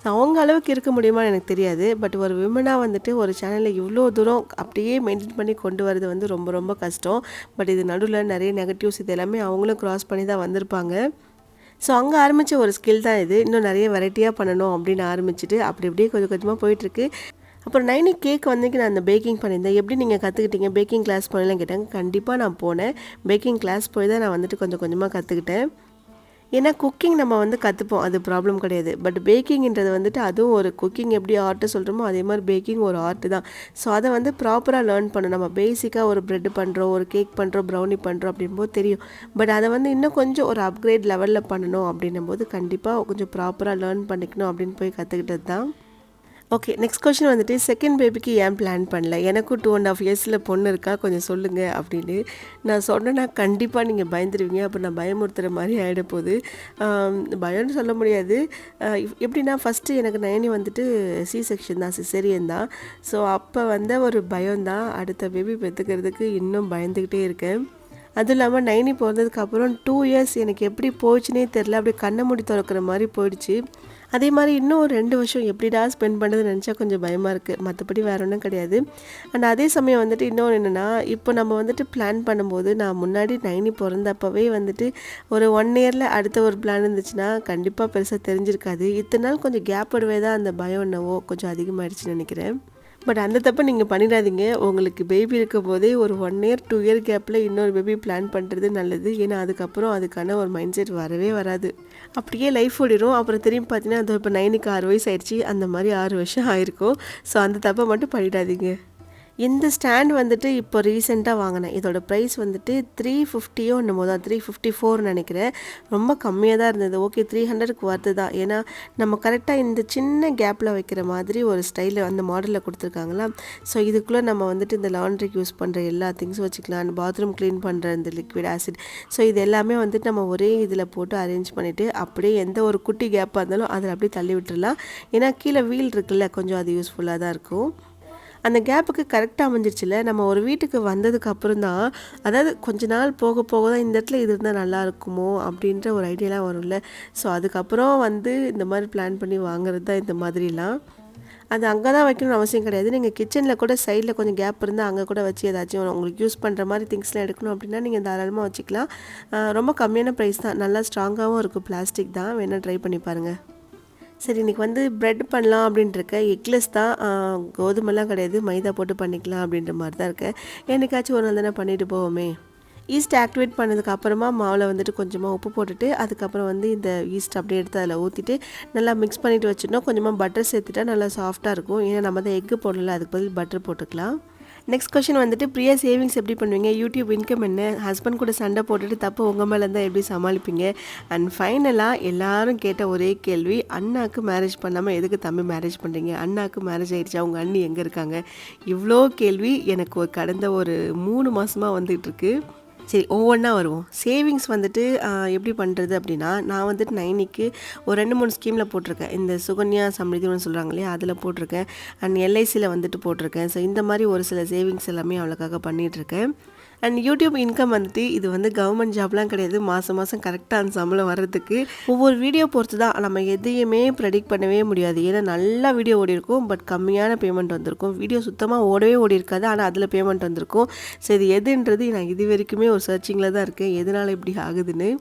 Speaker 1: அவங்க அளவுக்கு இருக்க முடியுமான்னு எனக்கு தெரியாது. பட் ஒரு விமனாக வந்துட்டு ஒரு சேனலில் இவ்வளோ தூரம் அப்படியே மெயின்டைன் பண்ணி கொண்டு வரது வந்து ரொம்ப ரொம்ப கஷ்டம். பட் இது நடுவில் நிறைய நெகட்டிவ்ஸ் இது எல்லாமே அவங்களும் க்ராஸ் பண்ணி தான் வந்திருப்பாங்க. ஸோ அங்கே ஆரம்பித்த ஒரு ஸ்கில் தான் இது. இன்னும் நிறைய வெரைட்டியாக பண்ணணும் அப்படின்னு ஆரம்பிச்சுட்டு அப்படி இப்படியே கொஞ்சம் கொஞ்சமாக போயிட்டுருக்கு. அப்புறம் 9 கேக் வந்து நான் அந்த பேக்கிங் பண்ணியிருந்தேன். எப்படி நீங்கள் கற்றுக்கிட்டீங்க, பேக்கிங் கிளாஸ் போனலாம் கேட்டாங்க. கண்டிப்பாக நான் போனேன். பேக்கிங் கிளாஸ் போய் தான் நான் வந்துட்டு கொஞ்சம் கொஞ்சமாக கற்றுக்கிட்டேன். ஏன்னா குக்கிங் நம்ம வந்து கற்றுப்போம், அது ப்ராப்ளம் கிடையாது. பட் பேக்கிங்கிறது வந்துட்டு அதுவும் ஒரு குக்கிங் எப்படி ஆர்ட்டு சொல்கிறோமோ அதே மாதிரி பேக்கிங் ஒரு ஆர்ட்டு தான். ஸோ அதை வந்து ப்ராப்பராக லேர்ன் பண்ணணும். நம்ம பேசிக்காக ஒரு ப்ரெட் பண்ணுறோம், ஒரு கேக் பண்ணுறோம், ப்ரௌனி பண்ணுறோம் அப்படின்போது தெரியும். பட் அதை வந்து இன்னும் கொஞ்சம் ஒரு அப்கிரேட் லெவலில் பண்ணணும் அப்படின்னும் போது கண்டிப்பாக கொஞ்சம் ப்ராப்பராக லேர்ன் பண்ணிக்கணும் அப்படின்னு போய் கற்றுக்கிட்டது தான். ஓகே, நெக்ஸ்ட் கொஸ்டின் வந்துட்டு செகண்ட் பேபிக்கு ஏன் பிளான் பண்ணல, எனக்கும் 2.5 இயர்ஸில் பொண்ணு இருக்கா, கொஞ்சம் சொல்லுங்கள் அப்படின்னு. நான் சொன்னேன்னா கண்டிப்பாக நீங்கள் பயந்துருவீங்க. அப்போ நான் பயமுறுத்துகிற மாதிரி ஆகிட போகுது. பயம்னு சொல்ல முடியாது. எப்படின்னா ஃபஸ்ட்டு எனக்கு 9 வந்துட்டு சி செக்ஷன் தான், சிசேரியன் தான். ஸோ அப்போ வந்த ஒரு பயம்தான். அடுத்த பேபி பெற்றுக்கிறதுக்கு இன்னும் பயந்துக்கிட்டே இருக்கேன். அதுவும் இல்லாமல் 9 பிறந்ததுக்கப்புறம் 2 இயர்ஸ் எனக்கு எப்படி போச்சுன்னே தெரில. அப்படியே கண்ணை மூடி திறக்கிற மாதிரி போயிடுச்சு. அதே மாதிரி இன்னும் ஒரு 2 வருஷம் எப்படிடா ஸ்பெண்ட் பண்ணுறதுன்னு நினச்சா கொஞ்சம் பயமாக இருக்குது. மற்றபடி வேறு ஒன்றும் கிடையாது. அண்ட் அதே சமயம் வந்துட்டு இன்னொன்று என்னென்னா, இப்போ நம்ம வந்துட்டு பிளான் பண்ணும்போது நான் முன்னாடி 9 பிறந்தப்பவே வந்துட்டு ஒரு 1 இயரில் அடுத்த ஒரு பிளான் இருந்துச்சுன்னா கண்டிப்பாக பெருசாக தெரிஞ்சிருக்காது. இத்தனை நாள் கொஞ்சம் கேப் விடவே தான் அந்த பயம் என்னவோ கொஞ்சம் அதிகமாகிடுச்சுன்னு நினைக்கிறேன். பட் அந்த தப்பை நீங்கள் பண்ணிடாதீங்க. உங்களுக்கு பேபி இருக்கும் போதே ஒரு 1 இயர் 2 இயர் கேப்பில் இன்னொரு பேபி பிளான் பண்ணுறது நல்லது. ஏன்னா அதுக்கப்புறம் அதுக்கான ஒரு மைண்ட் செட் வரவே வராது. அப்படியே லைஃப் ஓடிடும். அப்புறம் திரும்பி பார்த்தீங்கன்னா அது இப்போ 9க்கு 6 வயசு ஆயிடுச்சு, அந்த மாதிரி 6 வருஷம் ஆயிருக்கும். ஸோ அந்த தப்பை மட்டும் பண்ணிடாதீங்க. இந்த ஸ்டாண்ட் வந்துட்டு இப்போ ரீசெண்டாக வாங்கினேன். இதோட ப்ரைஸ் வந்துட்டு 350 என்னமோ தான், 354 நினைக்கிறேன். ரொம்ப கம்மியாக தான் இருந்தது. ஓகே 300க்கு வருது தான். ஏன்னா நம்ம கரெக்டாக இந்த சின்ன கேப்பில் வைக்கிற மாதிரி ஒரு ஸ்டைலில் அந்த மாடலில் கொடுத்துருக்காங்களா. ஸோ இதுக்குள்ளே நம்ம வந்துட்டு இந்த லாண்ட்ரிக்கு யூஸ் பண்ணுற எல்லா திங்ஸும் வச்சுக்கலாம். பாத்ரூம் க்ளீன் பண்ணுற இந்த லிக்விட் ஆசிட், ஸோ இது எல்லாமே வந்துட்டு நம்ம ஒரே இதில் போட்டு அரேஞ்ச் பண்ணிவிட்டு அப்படியே எந்த ஒரு குட்டி கேப்பாக இருந்தாலும் அதில் அப்படியே தள்ளி விட்டுடலாம். ஏன்னா கீழே வீல் இருக்குல்ல, கொஞ்சம் அது யூஸ்ஃபுல்லாக தான் இருக்கும். அந்த கேப்புக்கு கரெக்டாக அமைஞ்சிருச்சுல. நம்ம ஒரு வீட்டுக்கு வந்ததுக்கு அப்புறம் தான், அதாவது கொஞ்ச நாள் போக போக தான் இந்த இடத்துல இது இருந்தால் நல்லா இருக்குமோ அப்படின்ற ஒரு ஐடியாலாம் வரும்ல. ஸோ அதுக்கப்புறம் வந்து இந்த மாதிரி பிளான் பண்ணி வாங்குறது தான் இந்த மாதிரிலாம். அது அங்கே தான் வைக்கணும்னு அவசியம் கிடையாது. நீங்கள் கிச்சனில் கூட சைடில் கொஞ்சம் கேப் இருந்தால் அங்கே கூட வச்சு ஏதாச்சும் உங்களுக்கு யூஸ் பண்ணுற மாதிரி திங்ஸ்லாம் எடுக்கணும் அப்படின்னா நீங்கள் தாராளமாக வச்சுக்கலாம். ரொம்ப கம்மியான ப்ரைஸ் தான், நல்லா ஸ்ட்ராங்காகவும் இருக்குது. பிளாஸ்டிக் தான், வேணால் ட்ரை பண்ணி பாருங்கள். சரி, இன்றைக்கி வந்து ப்ரெட் பண்ணலாம் அப்படின்ட்டுருக்க. எக்லெஸ் தான், கோதுமைலாம் கிடையாது, மைதா போட்டு பண்ணிக்கலாம் அப்படின்ற மாதிரி தான் இருக்கேன். என்னைக்காச்சும் ஒரு நாள் தானே பண்ணிட்டு போவோமே. ஈஸ்ட் ஆக்டிவேட் பண்ணதுக்கு அப்புறமா மாவில் வந்துட்டு கொஞ்சமாக உப்பு போட்டுட்டு அதுக்கப்புறம் வந்து இந்த ஈஸ்ட் அப்படியே எடுத்து அதில் ஊற்றிட்டு நல்லா மிக்ஸ் பண்ணிவிட்டு வச்சுட்டோம். கொஞ்சமாக பட்டர் சேர்த்துட்டா நல்லா சாஃப்டாக இருக்கும். ஏன்னா நம்ம தான் எக்கு போடல, அதுக்கு பதில் பட்டர் போட்டுக்கலாம். நெக்ஸ்ட் கொஷின் வந்துட்டு, பிரியா சேவிங்ஸ் எப்படி பண்ணுவீங்க, யூடியூப் இன்கம் என்ன, ஹஸ்பண்ட் கூட சண்டை போட்டுட்டு தப்பு உங்கள் மேலே இருந்தால் எப்படி சமாளிப்பீங்க, அண்ட் ஃபைனலாக எல்லாரும் கேட்ட ஒரே கேள்வி, அண்ணாவுக்கு மேரேஜ் பண்ணாமல் எதுக்கு தம்பி மேரேஜ் பண்ணுறீங்க, அண்ணாவுக்கு மேரேஜ் ஆகிடுச்சா, அவங்க அண்ணி எங்கே இருக்காங்க, இவ்வளோ கேள்வி எனக்கு கடந்த ஒரு 3 மாதமாக வந்துகிட்ருக்கு. சரி, ஒவ்வொன்றா வருவோம். சேவிங்ஸ் வந்துட்டு எப்படி பண்ணுறது அப்படின்னா, நான் வந்துட்டு நைனிக்கு ஒரு 2-3 ஸ்கீமில் போட்டிருக்கேன். இந்த சுகன்யா சம்ரிதின்னு சொல்கிறாங்க இல்லையா, அதில் போட்டிருக்கேன். அண்ட் எல்ஐசியில் வந்துட்டு போட்டிருக்கேன். ஸோ இந்த மாதிரி ஒரு சில சேவிங்ஸ் எல்லாமே அவளுக்காக பண்ணிகிட்ருக்கேன். அண்ட் யூடியூப் இன்கம் வந்துட்டு இது வந்து கவர்மெண்ட் ஜாப்லாம் கிடையாது. மாதம் மாதம் கரெக்டாக அந்த சம்பளம் வர்றதுக்கு ஒவ்வொரு வீடியோ பொறுத்து தான். நம்ம எதையுமே ப்ரெடிக்ட் பண்ணவே முடியாது. ஏன்னா நல்லா வீடியோ ஓடி இருக்கும், பட் கம்மியான பேமெண்ட் வந்திருக்கும். வீடியோ சுத்தமாக ஓடி இருக்காது, ஆனால் அதில் பேமெண்ட் வந்திருக்கும். ஸோ இது எதுன்றது நான் இது வரைக்குமே ஒரு சர்ச்சிங்கில் தான் இருக்கேன், எதனால் இப்படி ஆகுதுன்னு.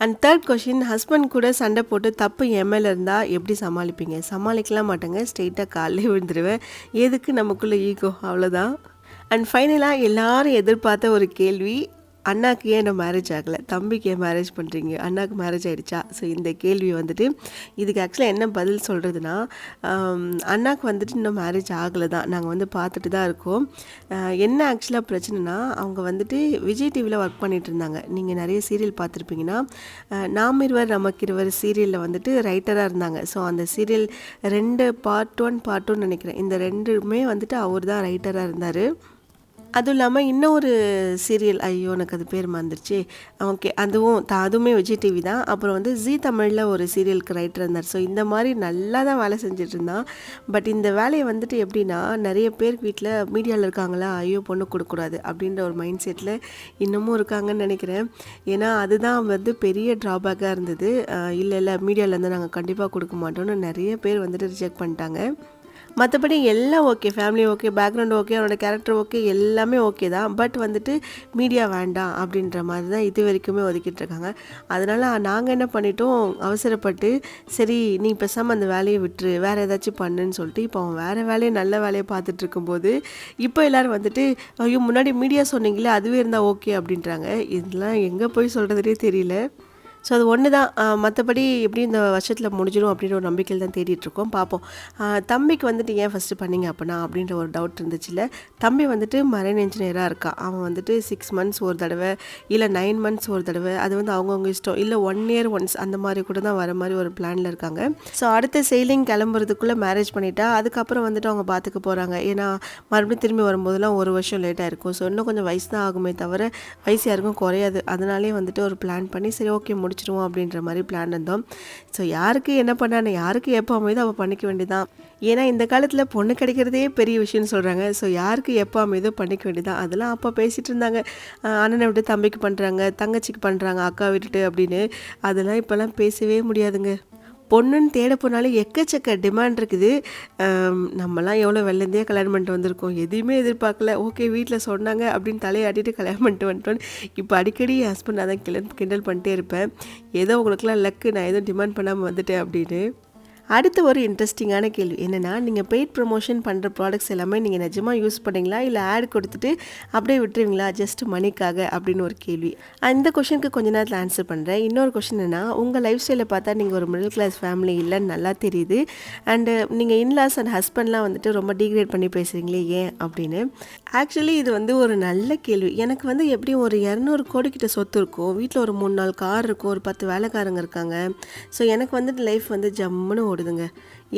Speaker 1: அண்ட் தேர்ட் கொஷின், ஹஸ்பண்ட் கூட சண்டை போட்டு தப்பு எம்எல்ஏ இருந்தால் எப்படி சமாளிப்பீங்க? சமாளிக்கலாம் மாட்டேங்க, ஸ்ட்ரெயிட்டாக காலையே விழுந்துருவேன். எதுக்கு நமக்குள்ளே ஈகோ, அவ்வளோதான். அண்ட் ஃபைனலாக எல்லாரும் எதிர்பார்த்த ஒரு கேள்வி, அண்ணாக்கு ஏன் இன்னும் மேரேஜ் ஆகலை, தம்பிக்கு ஏன் மேரேஜ் பண்ணுறீங்க, அண்ணாக்கு மேரேஜ் ஆகிடுச்சா? ஸோ இந்த கேள்வி வந்துட்டு இதுக்கு ஆக்சுவலாக என்ன பதில் சொல்கிறதுனா, அண்ணாக்கு வந்துட்டு இன்னும் மேரேஜ் ஆகலை தான், நாங்கள் வந்து பார்த்துட்டு தான் இருக்கோம். என்ன ஆக்சுவலாக பிரச்சனைனா, அவங்க வந்துட்டு விஜய் டிவியில் ஒர்க் பண்ணிகிட்டு இருந்தாங்க. நீங்கள் நிறைய சீரியல் பார்த்துருப்பீங்கன்னா, நாம் இருவர் நமக்கு இருவர் சீரியலில் வந்துட்டு ரைட்டராக இருந்தாங்க. ஸோ அந்த சீரியல் 2 பார்ட் 1 பார்ட் 2 நினைக்கிறேன், இந்த 2மே வந்துட்டு அவர் தான் ரைட்டராக இருந்தார். அதுவும் இல்லாமல் இன்னொரு சீரியல், ஐயோ எனக்கு அது பேர் மறந்துருச்சு, ஓகே அதுவுமே விஜய் டிவி தான். அப்புறம் வந்து ஜீ தமிழில் ஒரு சீரியலுக்கு ரைட்டர் இருந்தார். ஸோ இந்த மாதிரி நல்லா தான் வேலை செஞ்சுட்டு இருந்தான். பட் இந்த வேலையை வந்துட்டு எப்படின்னா, நிறைய பேர் வீட்டில் மீடியாவில் இருக்காங்களா, ஐயோ பொண்ணு கொடுக்கூடாது அப்படின்ற ஒரு மைண்ட் செட்டில் இன்னமும் இருக்காங்கன்னு நினைக்கிறேன். ஏன்னா அதுதான் வந்து பெரிய ட்ராபேக்காக இருந்தது. இல்லை மீடியாவிலேருந்து நாங்கள் கண்டிப்பாக கொடுக்க மாட்டோம்னு நிறைய பேர் வந்துட்டு ரிஜெக்ட் பண்ணிட்டாங்க. மற்றபடி எல்லாம் okay, family okay, background okay, அவனோட கேரக்டர் ஓகே, எல்லாமே ஓகே தான். பட் வந்துட்டு மீடியா வேண்டாம் அப்படின்ற மாதிரி தான் இது வரைக்குமே ஒதுக்கிட்டு இருக்காங்க. அதனால் நாங்கள் என்ன பண்ணிட்டோம், அவசரப்பட்டு சரி நீ பேசாமல் அந்த வேலையை விட்டுரு, வேறு ஏதாச்சும் பண்ணுன்னு சொல்லிட்டு இப்போ அவன் வேறு வேலையை நல்ல வேலையை பார்த்துட்டு இருக்கும்போது இப்போ எல்லோரும் வந்துட்டு ஐயோ முன்னாடி மீடியா சொன்னீங்களே அதுவே இருந்தால் ஓகே அப்படின்றாங்க. இதெல்லாம் எங்கே போய் சொல்கிறதுனே தெரியல. ஸோ அது ஒன்று தான். மற்றபடி எப்படி இந்த வருஷத்தில் முடிஞ்சிடும் அப்படின்ற ஒரு நம்பிக்கையில் தான் தேடிட்டுருக்கோம், பார்ப்போம். தம்பிக்கு வந்துட்டு ஏன் ஃபஸ்ட்டு பண்ணிங்க அப்படின்னா அப்படின்ற ஒரு டவுட் இருந்துச்சுல்ல. தம்பி வந்துட்டு மரைன் இன்ஜினியராக இருக்கான். அவன் வந்துட்டு 6 மந்த்ஸ் ஒரு தடவை, இல்லை 9 மந்த்ஸ் ஒரு தடவை, அது வந்து அவங்கவுங்க இஷ்டம், இல்லை 1 இயர் ஒன்ஸ் அந்த மாதிரி கூட தான் வர மாதிரி ஒரு பிளானில் இருக்காங்க. ஸோ அடுத்த செயிலிங் கிளம்புறதுக்குள்ளே மேரேஜ் பண்ணிட்டா அதுக்கப்புறம் வந்துட்டு அவங்க பார்த்துக்க போகிறாங்க. ஏன்னா மறுபடியும் திரும்பி வரும்போதெல்லாம் 1 வருஷம் லேட்டாக இருக்கும். ஸோ இன்னும் கொஞ்சம் வயசு தான் ஆகுமே தவிர வயசு யாருக்கும் குறையாது. அதனாலே வந்துட்டு ஒரு பிளான் பண்ணி சரி ஓகே முடிச்சிடுவோம் அப்படின்ற மாதிரி பிளான் இருந்தோம். ஸோ யாருக்கு என்ன பண்ணானே, யாருக்கு எப்போ அமைதோ அவள் பண்ணிக்க வேண்டியதான். ஏன்னா இந்த காலத்தில் பொண்ணு கிடைக்கிறதே பெரிய விஷயம்னு சொல்கிறாங்க. ஸோ யாருக்கு எப்போ அமைதோ பண்ணிக்க வேண்டியதான். அதெல்லாம் அப்போ பேசிகிட்டு இருந்தாங்க, அண்ணனை விட்டு தம்பிக்கு பண்ணுறாங்க, தங்கச்சிக்கு பண்ணுறாங்க, அக்கா விட்டுட்டு அப்படின்னு. அதெல்லாம் இப்போல்லாம் பேசவே முடியாதுங்க. பொண்ணுன்னு தேட போனாலே எக்கச்சக்க டிமாண்ட் இருக்குது. நம்மலாம் எவ்வளோ வெள்ளந்தே கல்யாணம் பண்ணிட்டு வந்திருக்கோம், எதையுமே எதிர்பார்க்கல, ஓகே வீட்டில் சொன்னாங்க அப்படின்னு தலையாட்டிட்டு கல்யாணம் பண்ணிட்டு வந்துட்டோன்னு. இப்போ அடிக்கடி என் ஹஸ்பண்ட் அதான் கிண்டல் பண்ணிட்டே இருப்பேன், ஏதோ உங்களுக்குலாம் லக்கு, நான் எதுவும் டிமாண்ட் பண்ணாமல் வந்துட்டேன் அப்படின்னு. அடுத்து ஒரு இன்ட்ரெஸ்டிங்கான கேள்வி என்னென்னா, நீங்கள் பெய்ட் ப்ரமோஷன் பண்ணுற ப்ராடக்ட்ஸ் எல்லாமே நீங்கள் நிஜமாக யூஸ் பண்ணுறீங்களா, இல்லை ஆட் கொடுத்துட்டு அப்படியே விட்டுருவீங்களா ஜஸ்ட் மணிக்காக அப்படின்னு ஒரு கேள்வி. இந்த கொஷனுக்கு கொஞ்ச நேரத்தில் ஆன்சர் பண்ணுறேன். இன்னொரு கொஷின் என்னென்னா, உங்கள் லைஃப் ஸ்டைலை பார்த்தா நீங்கள் ஒரு மிடில் கிளாஸ் ஃபேமிலி இல்லைன்னு நல்லா தெரியுது. அண்டு நீங்கள் இன்லாஸ் அண்ட் ஹஸ்பண்ட்லாம் வந்துட்டு ரொம்ப டீக்ரேட் பண்ணி பேசுகிறீங்களே ஏன் அப்படின்னு. ஆக்சுவலி இது வந்து ஒரு நல்ல கேள்வி. எனக்கு வந்து எப்படியும் ஒரு 200 கோடி கிட்ட சொத்து இருக்கும், வீட்டில் ஒரு 3-4 கார் இருக்கும், ஒரு 10 வேலைக்காரங்க இருக்காங்க. ஸோ எனக்கு வந்துட்டு லைஃப் வந்து ஜம்முன்னு ஓடுதுங்க.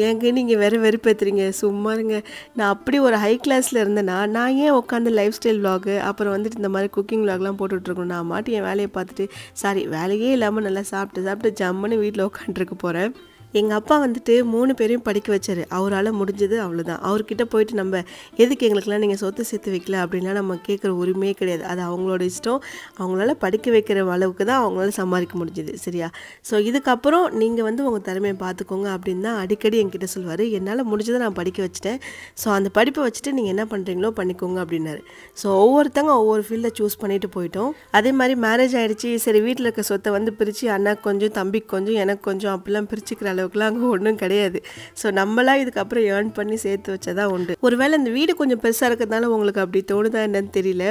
Speaker 1: ஏங்க நீங்கள் வேறு வெறுப்பேற்றுறீங்க, சும்மா இருங்க. நான் அப்படி ஒரு ஹை கிளாஸில் இருந்தேன்னா நான் ஏன் உட்காந்து லைஃப் ஸ்டைல் விலாகு அப்புறம் வந்துட்டு இந்த மாதிரி குக்கிங் விலாக்லாம் போட்டுட்ருக்கணும். நான் மாட்டி என் வேலையை பார்த்துட்டு வேலையே இல்லாமல் நல்லா சாப்பிட்டு ஜம்முன்னு வீட்டில் உட்காந்துருக்க போகிறேன். எங்கள் அப்பா வந்துட்டு 3 பேரையும் படிக்க வச்சார். அவரால் முடிஞ்சது அவ்வளோதான். அவர்கிட்ட போயிட்டு நம்ம எதுக்கு எங்களுக்கெல்லாம் நீங்கள் சொத்து சேர்த்து வைக்கல அப்படின்லாம் நம்ம கேட்குற உரிமையே கிடையாது. அது அவங்களோட இஷ்டம். அவங்களால படிக்க வைக்கிற அளவுக்கு தான் அவங்களால சம்பாதிக்க முடிஞ்சுது, சரியா? ஸோ இதுக்கப்புறம் நீங்கள் வந்து உங்கள் திறமையை பார்த்துக்கோங்க அப்படின்னு தான் அடிக்கடி என்கிட்ட சொல்லுவார். என்னால் முடிஞ்சதை நான் படிக்க வச்சுட்டேன். ஸோ அந்த படிப்பை வச்சுட்டு நீங்கள் என்ன பண்ணுறீங்களோ பண்ணிக்கோங்க அப்படின்னாரு. ஸோ ஒவ்வொருத்தங்க ஒவ்வொரு ஃபீல்டை சூஸ் பண்ணிட்டு போயிட்டோம். அதே மாதிரி மேரேஜ் ஆகிடுச்சு. சரி, வீட்டில் இருக்க சொத்தை வந்து பிரித்து அண்ணாக்கு கொஞ்சம் தம்பிக்கு கொஞ்சம் எனக்கு கொஞ்சம் அப்படிலாம் பிரிச்சுக்கிற அளவுக்குலாம் அங்கே ஒன்றும் கிடையாது. ஸோ நம்மளாம் இதுக்கப்புறம் ஏர்ன் பண்ணி சேர்த்து வச்சதான் உண்டு. ஒருவேளை இந்த வீடு கொஞ்சம் பெருசாக இருக்கிறதுனால உங்களுக்கு அப்படி தோணுதா என்னன்னு தெரியல.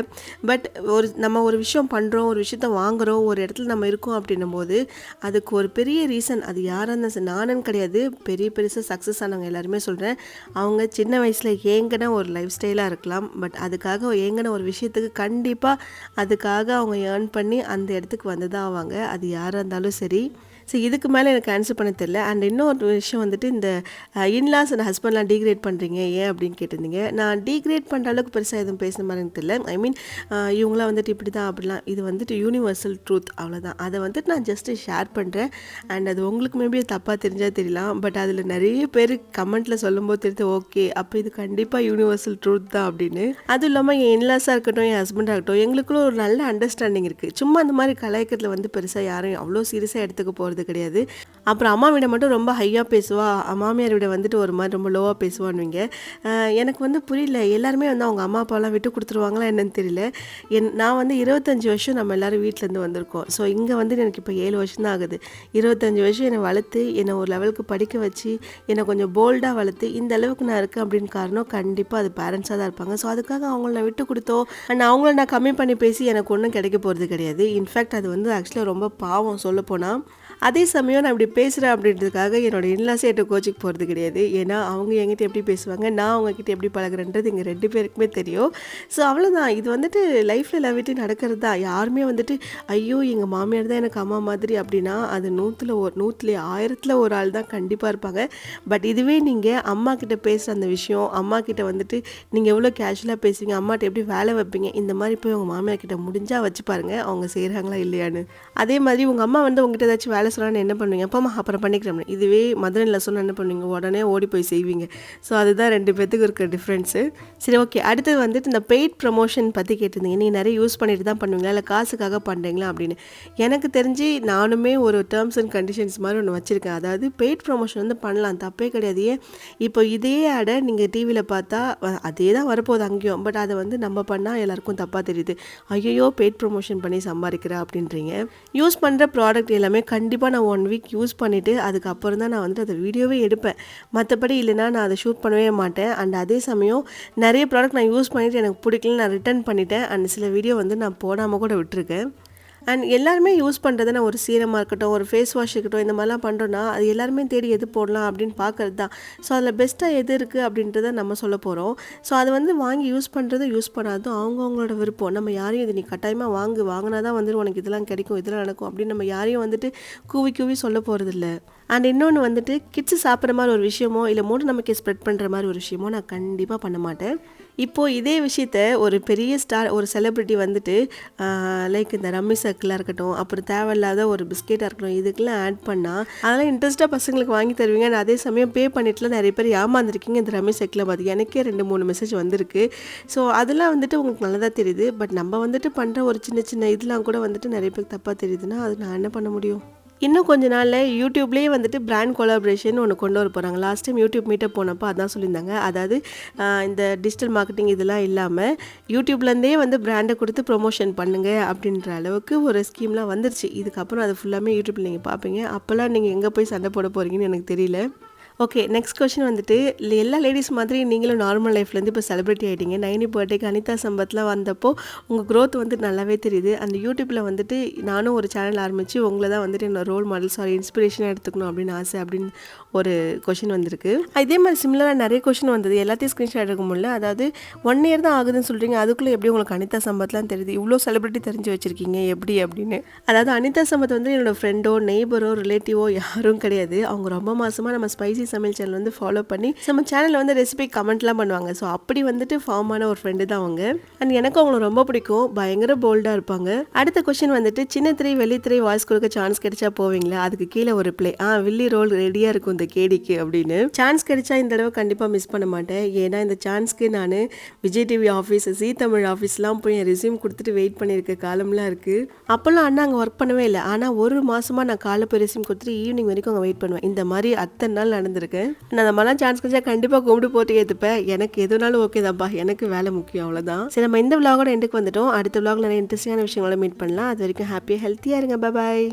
Speaker 1: பட் நம்ம ஒரு விஷயம் பண்ணுறோம், ஒரு விஷயத்த வாங்குகிறோம், ஒரு இடத்துல நம்ம இருக்கோம் அப்படின்னும் போது அதுக்கு ஒரு பெரிய ரீசன். அது யாராக இருந்தால் நானும் கிடையாது, பெருசாக சக்ஸஸ் ஆனவங்க எல்லாருமே சொல்கிறேன். அவங்க சின்ன வயசில் ஏங்கின ஒரு லைஃப் ஸ்டைலாக இருக்கலாம். பட் அதுக்காக ஏங்கின ஒரு விஷயத்துக்கு கண்டிப்பாக அதுக்காக அவங்க ஏர்ன் பண்ணி அந்த இடத்துக்கு வந்து தான் ஆவாங்க. அது யாராக இருந்தாலும் சரி. ஸோ இதுக்கு மேலே எனக்கு ஆன்சர் பண்ண தெரியல. அண்ட் இன்னொரு விஷயம் வந்துட்டு, இந்த இன்லாஸ் அண்ட் ஹஸ்பண்ட்லாம் டீக்ரேட் பண்ணுறீங்க ஏன் அப்படின்னு கேட்டிருந்தீங்க. நான் டீக்ரேட் பண்ணுற அளவுக்கு பெருசாக எதுவும் பேசுன மாதிரி எனக்கு தெரியல. ஐ மீன் இவங்களாம் வந்துட்டு இப்படி தான் அப்படிலாம், இது வந்துட்டு யூனிவர்சல் ட்ரூத், அவ்வளோதான். அதை வந்துட்டு நான் ஜஸ்ட்டு ஷேர் பண்ணுறேன். அண்ட் அது உங்களுக்கு மேபி தப்பாக தெரிஞ்சால் தெரியலாம். பட் அதில் நிறைய பேர் கமெண்ட்டில் சொல்லும்போது தெரியுது, ஓகே அப்போ இது கண்டிப்பாக யூனிவர்சல் ட்ரூத் தான் அப்படின்னு. அதுவும் இல்லாமல் என் இன்லாஸாக இருக்கட்டும், என் ஹஸ்பண்டாக இருக்கட்டும், எங்களுக்குள்ள ஒரு நல்ல அண்டர்ஸ்டாண்டிங் இருக்குது. சும்மா அந்த மாதிரி கலாய்க்கிறதுல வந்து பெருசாக யாரும் அவ்வளோ சீரியஸாக எடுத்துக்க போகிறது கிடையாது. அப்புறம் அம்மா விட மட்டும் ரொம்ப ஹையாக பேசுவா, மாமியார் விட வந்துட்டு ஒரு மாதிரி ரொம்ப லோவாக பேசுவான்னுவீங்க. எனக்கு வந்து புரியல, எல்லாருமே வந்து அவங்க அம்மா அப்பாலாம் விட்டு கொடுத்துருவாங்களா என்னன்னு தெரியல. நான் வந்து 25 வருஷம் நம்ம எல்லோரும் வீட்டிலேருந்து வந்திருக்கோம். ஸோ இங்கே வந்து எனக்கு இப்போ 7 வருஷம் தான் ஆகுது. 25 வருஷம் என்னை வளர்த்து, என்னை ஒரு லெவலுக்கு படிக்க வச்சு, என்னை கொஞ்சம் போல்டாக வளர்த்து இந்த அளவுக்கு நான் இருக்கேன் அப்படின்னு காரணம் கண்டிப்பாக அது பேரண்ட்ஸாக தான் இருப்பாங்க. ஸோ அதுக்காக அவங்கள நான் விட்டு கொடுத்தோ அண்ட் அவங்கள நான் கம்மி பண்ணி பேசி எனக்கு ஒன்றும் கிடைக்க போகிறது கிடையாது. இன்ஃபேக்ட் அது வந்து ஆக்சுவலாக ரொம்ப பாவம் சொல்லப்போனால். அதே சமயம் நான் இப்படி பேசுகிறேன் அப்படின்றதுக்காக என்னோடய இன்லாஸே என்கிட்ட கோச்சிக்கு போகிறது கிடையாது. ஏன்னா அவங்க என்கிட்ட எப்படி பேசுவாங்க, நான் அவங்கக்கிட்ட எப்படி பழகிறேன்றது எங்கள் 2 பேருக்குமே தெரியும். ஸோ அவ்வளோதான். இது வந்துட்டு லைஃப்பில் எல்லாம் விட்டு நடக்கிறது தான். யாருமே வந்துட்டு ஐயோ எங்கள் மாமியார் தான் எனக்கு அம்மா மாதிரி அப்படின்னா அது 100ல் 1000ல் ஒரு ஆள் தான் கண்டிப்பாக இருப்பாங்க. பட் இதுவே நீங்கள் அம்மா கிட்ட பேசுகிற அந்த விஷயம், அம்மா கிட்ட வந்துட்டு நீங்கள் எவ்வளோ கேஷுவலாக பேசுவீங்க, அம்மாட்ட எப்படி வேலை வைப்பீங்க, இந்த மாதிரி போய் உங்கள் மாமியார் கிட்ட முடிஞ்சால் வச்சு பாருங்கள் அவங்க செய்கிறாங்களா இல்லையான்னு. அதே மாதிரி உங்கள் அம்மா வந்து உங்ககிட்ட ஏதாச்சும் வேலை சொன்னான்னு என்ன பண்ணுவீங்க, அப்பாம்மா அப்புறம் பண்ணிக்கிறேன். இதுவே மதுரையில் சொன்னால் என்ன பண்ணுவீங்க, உடனே ஓடி போய் செய்வீங்க. ஸோ அதுதான் 2 பேத்துக்கு இருக்கிற டிஃப்ரென்ஸு. சரி, ஓகே. அடுத்தது வந்துட்டு இந்த பெய்ட் ப்ரமோஷன் பற்றி கேட்டிருந்தீங்க. நீங்கள் நிறைய யூஸ் பண்ணிட்டு தான் பண்ணுவீங்களா இல்லை காசுக்காக பண்ணுறீங்களா அப்படின்னு. எனக்கு தெரிஞ்சு நானுமே ஒரு டேர்ம்ஸ் அண்ட் கண்டிஷன்ஸ் மாதிரி ஒன்று வச்சுருக்கேன். அதாவது பெய்ட் ப்ரமோஷன் வந்து பண்ணலாம், தப்பே கிடையாது. ஏன் இப்போ இதே ஆடை நீங்கள் டிவியில் பார்த்தா அதே தான் வரப்போகுது அங்கேயும். பட் அதை வந்து நம்ம பண்ணால் எல்லாருக்கும் தப்பாக தெரியுது. ஐயோ பெய்ட் ப்ரமோஷன் பண்ணி சம்பாதிக்கிறா அப்படின்றீங்க. யூஸ் பண்ணுற ப்ராடக்ட் எல்லாமே கண்டிப்பாக நான் 1 வீக் யூஸ் பண்ணிவிட்டு அதுக்கப்புறம் தான் நான் வந்துட்டு அதை வீடியோவே எடுப்பேன். மற்றபடி இல்லைனா நான் அதை ஷூட் பண்ணவே மாட்டேன். அண்ட் அதே சமயம் நிறைய ப்ராடக்ட் நான் யூஸ் பண்ணிவிட்டு எனக்கு பிடிக்கல, நான் ரிட்டர்ன் பண்ணிட்டேன். அண்ட் சில வீடியோ வந்து நான் போடாமல் கூட விட்டுருக்கேன். அண்ட் எல்லாருமே யூஸ் பண்ணுறது, நான் ஒரு சீரமாக இருக்கட்டும், ஒரு ஃபேஸ் வாஷ் இருக்கட்டும், இந்த மாதிரிலாம் பண்ணுறோன்னா அது எல்லாருமே தேடி எது போடலாம் அப்படின்னு பார்க்குறது தான். ஸோ அதில் பெஸ்ட்டாக எது இருக்குது அப்படின்றத நம்ம சொல்ல போகிறோம். ஸோ அது வந்து வாங்கி யூஸ் பண்ணுறது யூஸ் பண்ணாதும் அவங்கவுங்களோட விருப்பம். நம்ம யாரையும் இது நீ கட்டாயமாக வாங்கினா தான் வந்துட்டு உனக்கு இதெல்லாம் கிடைக்கும், இதெல்லாம் நடக்கும் அப்படின்னு நம்ம யாரையும் வந்துட்டு கூவி சொல்ல போகிறதில்ல. அண்ட் இன்னொன்று வந்துட்டு கிட்ஸு சாப்பிட்ற மாதிரி ஒரு விஷயமோ இல்லை மூட நம்பிக்கை ஸ்ப்ரெட் பண்ணுற மாதிரி ஒரு விஷயமோ நான் கண்டிப்பாக பண்ண மாட்டேன். இப்போது இதே விஷயத்த ஒரு பெரிய ஸ்டார், ஒரு செலிப்ரிட்டி வந்துட்டு லைக் இந்த ரம்மி சர்க்கிளாக இருக்கட்டும், அப்புறம் தேவையில்லாத ஒரு பிஸ்கெட்டாக இருக்கட்டும், இதுக்கெல்லாம் ஆட் பண்ணால் அதெல்லாம் இன்ட்ரெஸ்ட்டாக பசங்களுக்கு வாங்கி தருவீங்க. நான் அதே சமயம் பே பண்ணிட்டுலாம் நிறைய பேர் ஏமாந்துருக்கீங்க இந்த ரம்மி சர்க்கிளை பார்த்து. எனக்கே 2-3 மெசேஜ் வந்திருக்கு. ஸோ அதெல்லாம் வந்துட்டு உங்களுக்கு நல்லதாக தெரியுது. பட் நம்ம வந்துட்டு பண்ணுற ஒரு சின்ன இதெல்லாம் கூட வந்துட்டு நிறைய பேருக்கு தப்பாக தெரியுதுன்னா அது நான் என்ன பண்ண முடியும். இன்னும் கொஞ்ச நாளில் யூடியூப்லேயே வந்துட்டு பிராண்ட் கொலாபரேஷன் ஒன்று கொண்டு வர போகிறாங்க. லாஸ்ட் டைம் யூடியூப் மீட்டப் போனப்போ அதான் சொல்லியிருந்தாங்க. அதாவது இந்த டிஜிட்டல் மார்க்கெட்டிங் இதெல்லாம் இல்லாமல் யூடியூப்லேருந்தே வந்து பிராண்டை கொடுத்து ப்ரொமோஷன் பண்ணுங்கள் அப்படின்ற அளவுக்கு ஒரு ஸ்கீம்லாம் வந்துருச்சு. இதுக்கப்புறம் அது ஃபுல்லாமே யூடியூப்பில் நீங்கள் பார்ப்பீங்க. அப்போல்லாம் நீங்கள் எங்கே போய் சண்டை போட போகிறீங்கன்னு எனக்கு தெரியல. ஓகே, நெக்ஸ்ட் கொஸ்டின் வந்துட்டு, எல்லா லேடீஸ் மாதிரி நீங்களும் நார்மல் லைஃப்லேருந்து இப்போ செலிபிரிட்டி ஆகிட்டீங்க. நைனி பர்த்டேக்கு அனிதா சம்பத்லாம் வந்தப்போ உங்கள் க்ரோத் வந்து நல்லாவே தெரியுது. அந்த யூடியூப்பில் வந்துட்டு நானும் ஒரு சேனல் ஆரம்பித்து உங்களை தான் வந்துட்டு என்னோட ரோல் மாடல் இன்ஸ்பிரேஷனாக எடுத்துக்கணும் அப்படின்னு ஆசை அப்படின்னு ஒரு கொஷின் வந்திருக்கு. இதே மாதிரி சிமிலராக நிறைய கொஷின் வந்தது. எல்லாத்தையும் ஸ்க்ரீன்ஷாட் எடுக்க முடியல. அதாவது 1 இயர் தான் ஆகுதுன்னு சொல்கிறீங்க, அதுக்குள்ளே எப்படி உங்களுக்கு அனிதா சம்பத்லாம் தெரியுது, இவ்வளோ செலிபிரிட்டி தெரிஞ்சு வச்சுருக்கீங்க எப்படி அப்படின்னு. அதாவது அனிதா சம்பத் வந்து என்னோடய ஃப்ரெண்டோ நெய்பரோ ரிலேட்டிவோ யாரும் கிடையாது. அவங்க ரொம்ப மாதமாக நம்ம ஸ்பைசி சமையல் சேனல் வந்து ஃபாலோ பண்ணி நம்ம சேனலில் வந்து ரெசிபி கமெண்ட்லாம் பண்ணுவாங்க. ஸோ அப்படி வந்துட்டு ஃபார்ம் ஆன ஒரு ஃப்ரெண்டு தான் அவங்க. அண்ட் எனக்கு அவங்கள ரொம்ப பிடிக்கும். பயங்கர போல்டாக இருப்பாங்க. அடுத்த கொஸ்டின் வந்துட்டு, சின்ன திரை வெள்ளித்திரை வாய்ஸ் கொடுக்க சான்ஸ் கிடைச்சா போவீங்களா? அதுக்கு கீழே ஒரு ப்ளே வில்லி ரோல் ரெடியாக இருக்கும் இந்த கேடிக்கு அப்படின்னு. சான்ஸ் கிடைச்சா இந்த தடவை கண்டிப்பாக மிஸ் பண்ண மாட்டேன். ஏன்னா இந்த சான்ஸ்க்கு நான் விஜய் டிவி ஆஃபீஸ், ஜீ தமிழ் ஆஃபீஸ்லாம் போய் என் ரெஸ்யூம் கொடுத்துட்டு வெயிட் பண்ணியிருக்க காலம்லாம் இருக்குது. அப்போல்லாம் அண்ணா அங்கே ஒர்க் பண்ணவே இல்லை. ஆனால் ஒரு மாதமாக நான் காலைல போய் ரெஸ்யூம் கொடுத்துட்டு ஈவினிங் வரைக்கும் அங்கே வெயிட் பண்ணுவேன். இந்த மாதிரி அத்தனை நாள் நடந்திருக்கேன். நான் அந்த மாதிரிலாம் சான்ஸ் கிடைச்சா கண்டிப்பாக கும்பிட்டு போட்டு ஏற்றுப்பேன். எனக்கு எதுனாலும் ஓகே தான்ப்பா, எனக்கு வேலை முக்கியம், அவ்வளோதான். சரி, நம்ம இந்த விலாகோட எண்டுக்கு வந்துட்டோம். அடுத்த விலாகில் நிறைய இன்ட்ரெஸ்டிங்கான விஷயங்களோட மீட் பண்ணலாம். அது வரைக்கும் ஹாப்பியாக ஹெல்த்தியாக இருங்க. பாய்.